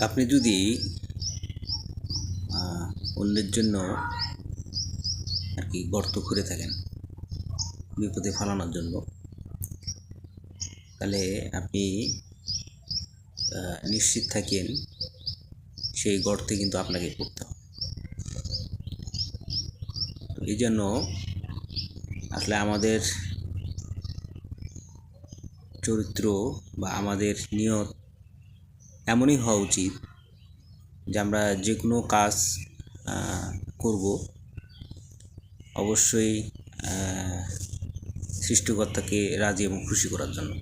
আপনি যদি অন্যের জন্য আর কি গর্ত করে থাকেন বিপদে ফেলানোর জন্য, তাহলে আপনি নিশ্চিত থাকেন সেই গর্তে কিন্তু আপনাকে পড়তে হবে। তো এই জন্য আসলে আমাদের চরিত্র বা আমাদের নিয়ত এমনই হওয়া উচিত যে আমরা যে কোনো কাজ করব অবশ্যই সৃষ্টিকর্তাকে রাজি এবং খুশি করার জন্য।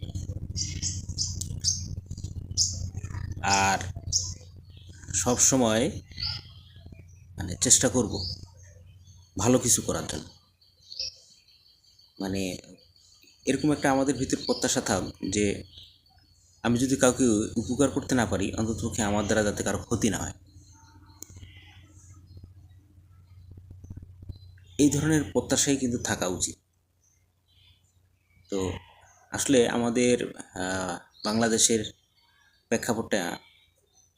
আর সব সময় চেষ্টা করব ভালো কিছু করার জন্য। এরকম একটা আমাদের ভিতর প্রত্যাশা থাক যে আমি যদি কাউকে উপকার করতে না পারি, অন্ততপক্ষে আমার দ্বারা যাতে কারো ক্ষতি না হয়। এই ধরনের প্রত্যাশাই কিন্তু থাকা উচিত। তো আসলে আমাদের বাংলাদেশের প্রেক্ষাপটটা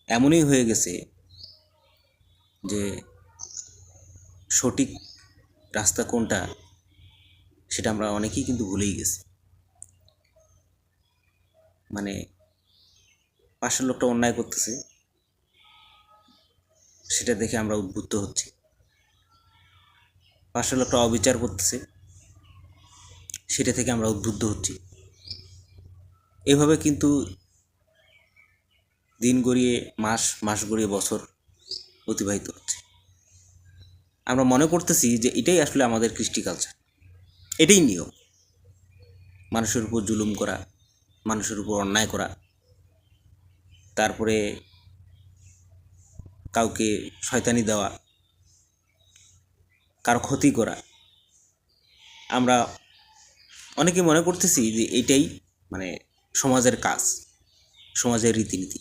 এমনই হয়ে গেছে যে সঠিক রাস্তা কোনটা সেটা আমরা অনেকেই কিন্তু ভুলেই গেছি। পাশের লোকটা অন্যায় করতেছে, সেটা দেখে আমরা উদ্বুদ্ধ হচ্ছি। পাশের লোকটা অবিচার করতেছে, সেটা থেকে আমরা উদ্বুদ্ধ হচ্ছি। এভাবে কিন্তু দিন গড়িয়ে মাস, মাস গড়িয়ে বছর অতিবাহিত হচ্ছে। আমরা মনে করতেছি যে এটাই আসলে আমাদের কৃষ্টি কালচার, এটাই নিয়ম। মানুষের উপর জুলুম করা, মানুষের উপর অন্যায় করা, তারপরে কাউকে শয়তানি দেওয়া, কারো ক্ষতি করা। আমরা অনেকে মনে করতেছি যে এইটাই সমাজের কাজ, সমাজের রীতিনীতি।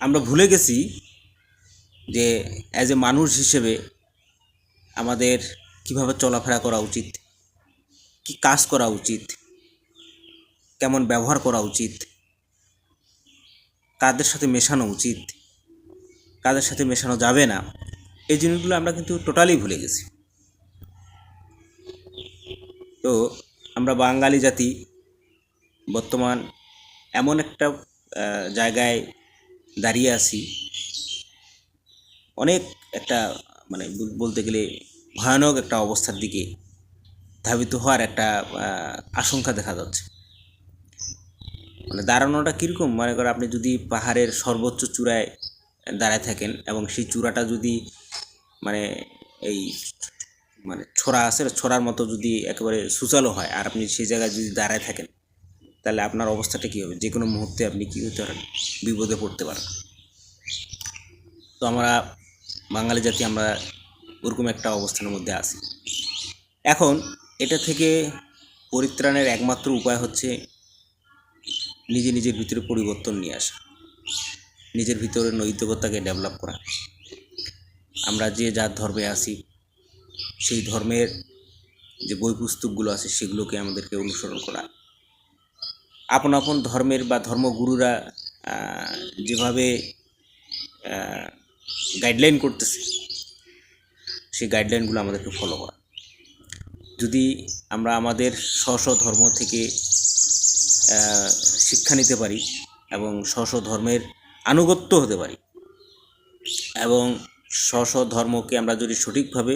আমরা ভুলে গেছি যে অ্যাজ এ মানুষ হিসেবে আমাদের কিভাবে চলাফেরা করা উচিত, কি কাজ করা উচিত, কেমন ব্যবহার করা উচিত, কাদের সাথে মেশানো উচিত, কাদের সাথে মেশানো যাবে না। এই জিনিসগুলো আমরা কিন্তু টোটালি ভুলে গেছি। তো আমরা বাঙালি জাতি বর্তমান এমন একটা জায়গায় দাঁড়িয়ে আছি, অনেক একটা বলতে গেলে ভয়ানক একটা অবস্থার দিকে ধাবিত হওয়ার একটা আশঙ্কা দেখা যাচ্ছে। দাঁড়ানোটা কীরকম, মনে করো আপনি যদি পাহাড়ের সর্বোচ্চ চূড়ায় দাঁড়ায় থাকেন এবং সেই চূড়াটা যদি এই ছোড়া আছে, ছোড়ার মতো যদি একেবারে সুচালো হয়, আর আপনি সেই জায়গায় যদি দাঁড়ায় থাকেন, তাহলে আপনার অবস্থাটা কী হবে? যে কোনো মুহূর্তে আপনি কী হতে পারেন? বিপদে পড়তে পারেন। তো আমরা বাঙালি জাতি আমরা ওরকম একটা অবস্থানের মধ্যে আছি। এখন এটা থেকে পরিত্রাণের একমাত্র উপায় হচ্ছে নিজের ভিতরে পরিবর্তন নিয়ে আসা, নিজের ভিতরে নৈতিকতাকে ডেভেলপ করা। আমরা যে যার ধর্মে আছি, সেই ধর্মের যে বই পুস্তকগুলো আছে সেগুলোকে আমাদেরকে অনুসরণ করা। আপন আপন ধর্মের বা ধর্মগুরুরা যেভাবে গাইডলাইন করতেছে, সেই গাইডলাইনগুলো আমাদেরকে ফলো করা। যদি আমরা আমাদের স্ব ধর্ম থেকে শিক্ষা নিতে পারি এবং স্ব ধর্মের আনুগত্য হতে পারি এবং স্ব ধর্মকে আমরা যদি সঠিকভাবে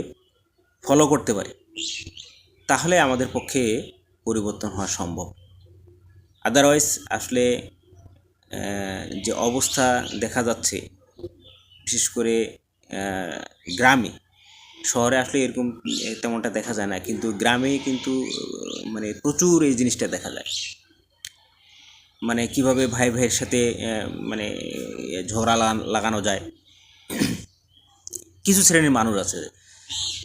ফলো করতে পারি, তাহলে আমাদের পক্ষে পরিবর্তন হওয়া সম্ভব। আদারওয়াইজ আসলে যে অবস্থা দেখা যাচ্ছে, বিশেষ করে গ্রামে, শহরে আসলে এরকম তেমনটা দেখা যায় না, কিন্তু গ্রামে কিন্তু প্রচুর এই জিনিসটা দেখা যায়। কিভাবে ভাই ভাইয়ের সাথে ঝগড়া লাগানো যায়। কিছু শ্রেণীর মানুষ আছে,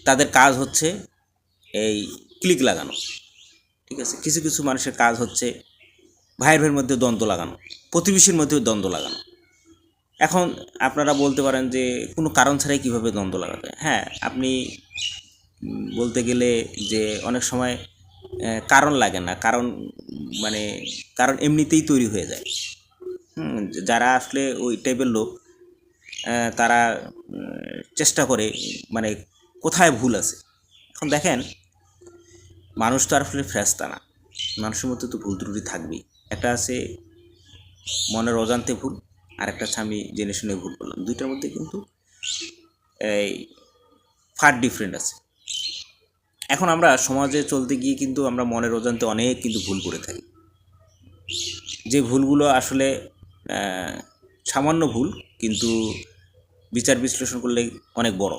তাদের কাজ হচ্ছে এই ক্লিক লাগানো, ঠিক আছে। কিছু কিছু মানুষের কাজ হচ্ছে ভাইয়ের ভাইয়ের মধ্যে দ্বন্দ্ব লাগানো, প্রতিবেশীর মধ্যেও দ্বন্দ্ব লাগানো। এখন আপনারা বলতে পারেন যে কোনো কারণ ছাড়াই কীভাবে দ্বন্দ্ব লাগাতে হয়। হ্যাঁ, আপনি বলতে গেলে যে অনেক সময় কারণ লাগে না, মানে কারণ এমনিতেই তৈরি হয়ে যায়। যারা আসলে ওই টাইপের লোক, তারা চেষ্টা করে মানে কোথায় ভুল আছে। এখন দেখেন, মানুষ তো আর আসলে ফেরেশতা না, মানুষের মধ্যে তো ভুল ত্রুটি থাকবেই। একটা আছে মনের অজান্তে ভুল, আর একটা হচ্ছে আমি জেনে শুনে ভুল করলাম। দুইটার মধ্যে কিন্তু এই ফার ডিফারেন্ট আছে। এখন আমরা সমাজে চলতে গিয়ে কিন্তু আমরা মনের অজান্তে অনেক কিন্তু ভুল করে থাকি, যে ভুলগুলো আসলে সামান্য ভুল, কিন্তু বিচার বিশ্লেষণ করলে অনেক বড়।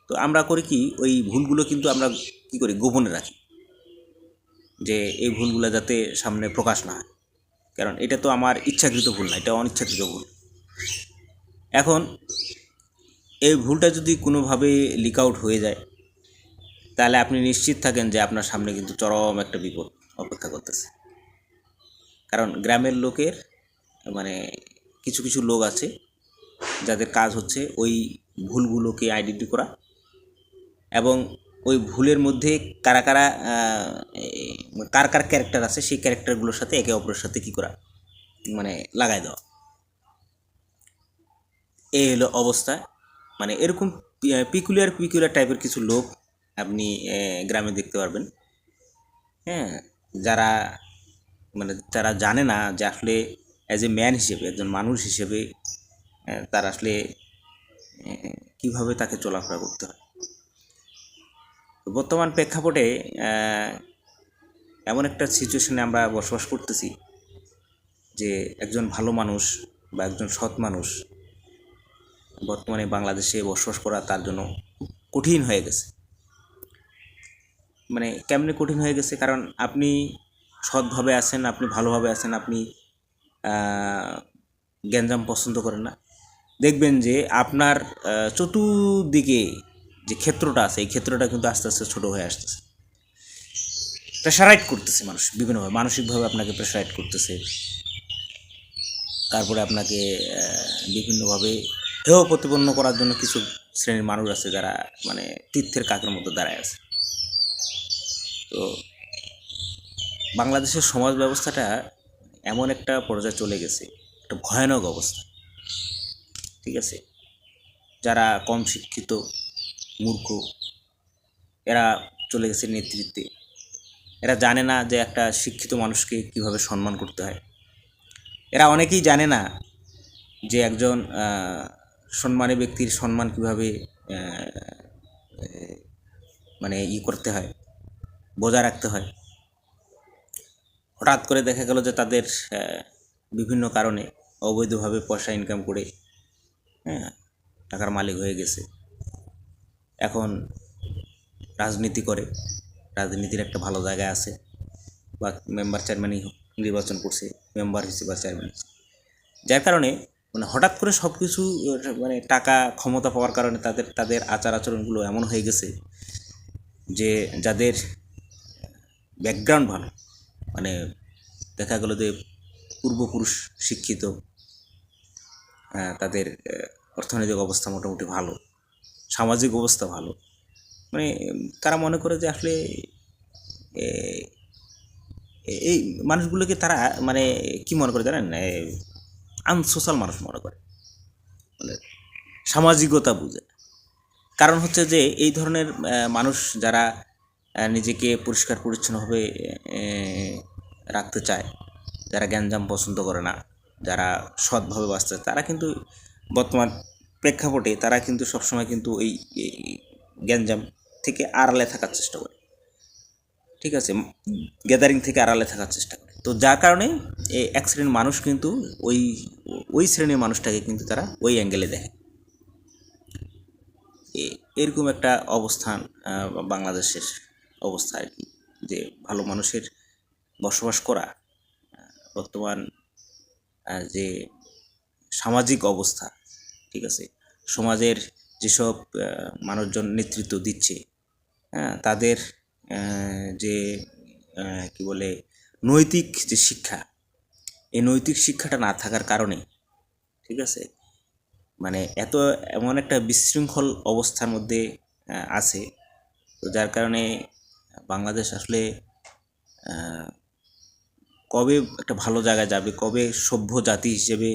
তো আমরা করি কি, ওই ভুলগুলো কিন্তু আমরা কি করি, গোপনে রাখি, যে এই ভুলগুলো যাতে সামনে প্রকাশ না হয়। কারণ এটা তো আমার ইচ্ছাকৃত ভুল না, এটা অনিচ্ছাকৃত ভুল। এখন এই ভুলটা যদি কোনোভাবে লিক আউট হয়ে যায়, তাহলে আপনি নিশ্চিত থাকেন যে আপনার সামনে কিন্তু চরম একটা বিপদ অপেক্ষা করতেছে। কারণ গ্রামের লোকের মানে কিছু কিছু লোক আছে যাদের কাজ হচ্ছে ওই ভুলগুলোকে আইডেন্টি করা, এবং ওই ভুলের মধ্যে কারা কারা কার কার ক্যারেক্টার আছে সেই ক্যারেক্টারগুলোর সাথে একে অপরের সাথে কী করা, মানে লাগাই দেওয়া। এই হলো অবস্থা। মানে এরকম পিকুলিয়ার টাইপের কিছু লোক আপনি গ্রামে দেখতে পারবেন। হ্যাঁ, যারা মানে তারা জানে না যে আসলে অ্যাজ এ ম্যান হিসেবে, একজন মানুষ হিসেবে তার আসলে কীভাবে তাকে চলাফেরা করতে হয়। বর্তমান প্রেক্ষাপটে এমন একটা সিচুয়েশনে আমরা বসবাস করতেছি যে একজন ভালো মানুষ বা একজন সৎ মানুষ বর্তমানে বাংলাদেশে বসবাস করা তার জন্য কঠিন হয়ে গেছে। মানে কেমনে কঠিন হয়ে গেছে, কারণ আপনি সৎভাবে আছেন, আপনি ভালোভাবে আছেন, আপনি গ্যাঞ্জাম পছন্দ করেন না, দেখবেন যে আপনার চতুর্দিকে যে ক্ষেত্রটা আছে এই ক্ষেত্রটা কিন্তু আস্তে আস্তে ছোটো হয়ে আসতেছে। প্রেশারাইট করতেছে মানুষ বিভিন্নভাবে, মানসিকভাবে আপনাকে প্রেশারাইট করতেছে। তারপরে আপনাকে বিভিন্নভাবে হেয় প্রতিপন্ন করার জন্য কিছু শ্রেণীর মানুষ আছে যারা মানে তীর্থের কাকের মতো দাঁড়ায় আছে। তো বাংলাদেশের সমাজ ব্যবস্থাটা এমন একটা পর্যায়ে চলে গেছে, একটা ভয়ানক অবস্থা। ঠিক আছে, যারা কম শিক্ষিত, মূর্খ, এরা চলে গেছে নেতৃত্বে। এরা জানে না যে একটা শিক্ষিত মানুষকে কীভাবে সম্মান করতে হয়। এরা অনেকেই জানে না যে একজন সম্মানী ব্যক্তির সম্মান কীভাবে মানে করতে হয়, বজায় রাখতে হয়। হঠাৎ করে দেখা গেল যে তাদের বিভিন্ন কারণে অবৈধভাবে পয়সা ইনকাম করে টাকার মালিক হয়ে গেছে। এখন রাজনীতি করে, রাজনীতির একটা ভালো জায়গায় আছে, বা মেম্বার চেয়ারম্যানই নির্বাচন করছে, মেম্বার হিসেবে চেয়ারম্যান, যার কারণে মানে হঠাৎ করে সব কিছু মানে টাকা ক্ষমতা পাওয়ার কারণে তাদের আচার আচরণগুলো এমন হয়ে গেছে যে যাদের ব্যাকগ্রাউন্ড ভালো, মানে দেখা গেল যে পূর্বপুরুষ শিক্ষিত, তাদের অর্থনৈতিক অবস্থা মোটামুটি ভালো, সামাজিক অবস্থা ভালো, মানে তারা মনে করে যে আসলে এই মানুষগুলোকে তারা মানে কি মনে করে জানেন, আনসোশ্যাল মানুষ মনে করে, মানে সামাজিকতা বুঝে। কারণ হচ্ছে যে এই ধরনের মানুষ যারা নিজেকে পরিষ্কার পরিচ্ছন্নভাবে রাখতে চায়, যারা গ্যাঞ্জাম পছন্দ করে না, যারা সৎভাবে বাঁচতে, তারা কিন্তু বর্তমান প্রেক্ষাপটে তারা কিন্তু সবসময় কিন্তু এই গ্যাঞ্জাম থেকে আড়ালে থাকার চেষ্টা করে। ঠিক আছে, গ্যাদারিং থেকে আড়ালে থাকার চেষ্টা করে। তো যার কারণে এই এক শ্রেণীর মানুষ কিন্তু ওই শ্রেণীর মানুষটাকে কিন্তু তারা ওই অ্যাঙ্গেলে দেখে। এরকম একটা অবস্থান বাংলাদেশের অবস্থা আর কি, যে ভালো মানুষের বসবাস করা বর্তমান যে সামাজিক অবস্থা, ঠিক আছে, সমাজের যেসব মানুষজন নেতৃত্ব দিচ্ছে, তাদের যে কি বলে নৈতিক যে শিক্ষা, এই নৈতিক শিক্ষাটা না থাকার কারণে, ঠিক আছে, মানে এমন একটা বিশৃঙ্খল অবস্থার মধ্যে আছে। তো যার কারণে বাংলাদেশ আসলে কবে একটা ভালো জায়গায় যাবে, কবে সভ্য জাতি হিসেবে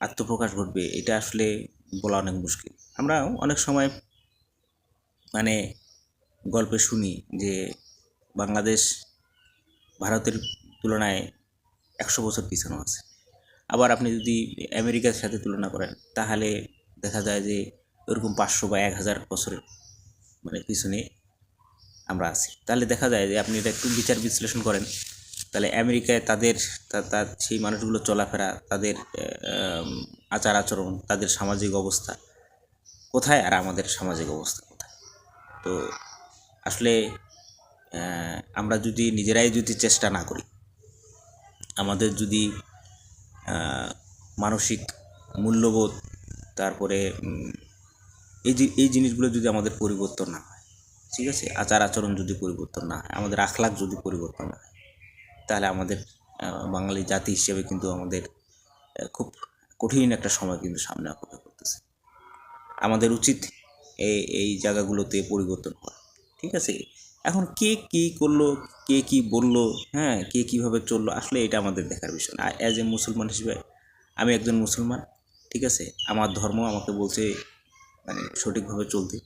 আত্মপ্রকাশ ঘটবে, এটা আসলে বলা অনেক মুশকিল। আমরা অনেক সময় মানে গল্পে শুনি যে বাংলাদেশ ভারতের তুলনায় 100 বছর পিছানো আছে। আবার আপনি যদি আমেরিকার সাথে তুলনা করেন তাহলে দেখা যায় যে ওরকম 500 বা 1000 বছরের পিছনে আমরা আছি। তাহলে দেখা যায় যে আপনি এটা একটু বিচার বিশ্লেষণ করেন, তাহলে আমেরিকায় তাদের তার সেই মানুষগুলো চলাফেরা, তাদের আচার আচরণ, তাদের সামাজিক অবস্থা কোথায়, আর আমাদের সামাজিক অবস্থা কোথায়। তো আসলে আমরা যদি নিজেরাই যদি চেষ্টা না করি, আমাদের যদি মানসিক মূল্যবোধ, তারপরে এই জিনিসগুলো যদি আমাদের পরিবর্তন না হয়, ঠিক আছে, আচার আচরণ যদি পরিবর্তন না হয়, আমাদের আখলাক যদি পরিবর্তন না হয়, তাহলে আমাদের বাঙালি জাতি হিসেবে কিন্তু আমাদের খুব কঠিন একটা সময় কিন্তু সামনে অপেক্ষা করতেছে। আমাদের উচিত এই জায়গাগুলোতে পরিবর্তন করা, ঠিক আছে। এখন কে কী করলো, কে কী বললো, হ্যাঁ, কে কীভাবে চললো, আসলে এটা আমাদের দেখার বিষয় না। অ্যাজ এ মুসলমান হিসেবে আমি একজন মুসলমান, ঠিক আছে, আমার ধর্ম আমাকে বলছে সঠিকভাবে চলতে,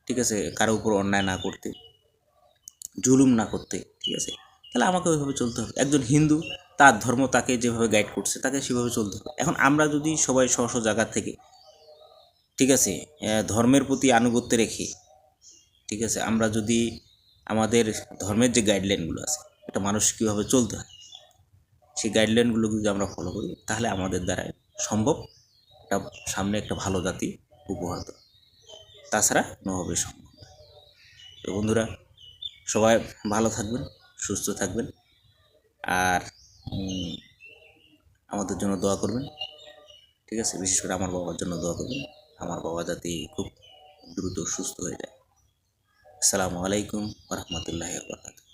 ঠিক আছে, কারো উপর অন্যায় না করতে, জুলুম না করতে, ঠিক আছে। তাহলে আমাকে ওইভাবে চলতে হবে। একজন হিন্দু, তার ধর্ম তাকে যেভাবে গাইড করছে তাকে সেভাবে চলতে হবে। এখন আমরা যদি সবাই স্ব স্ব জায়গা থেকে, ঠিক আছে, ধর্মের প্রতি আনুগত্য রেখে, ঠিক আছে, আমরা যদি আমাদের ধর্মের যে গাইডলাইনগুলো আছে, একটা মানুষ কীভাবে চলতে হয়, সেই গাইডলাইনগুলো যদি আমরা ফলো করি, তাহলে আমাদের দ্বারাই সম্ভব একটা সামনে একটা ভালো জাতি উপহার দেওয়া। তাছাড়া কোনোভাবে সম্ভব না। তো বন্ধুরা, সবাই ভালো থাকবেন, সুস্থ থাকবেন, আর আমাদের জন্য দোয়া করবেন, ঠিক আছে। বিশেষ করে আমার বাবার জন্য দোয়া করবেন, আমার বাবা যাতে খুব দ্রুত সুস্থ হয়ে যায়। আসসালামু আলাইকুম ওয়া রাহমাতুল্লাহি ওয়া বারাকাতুহু।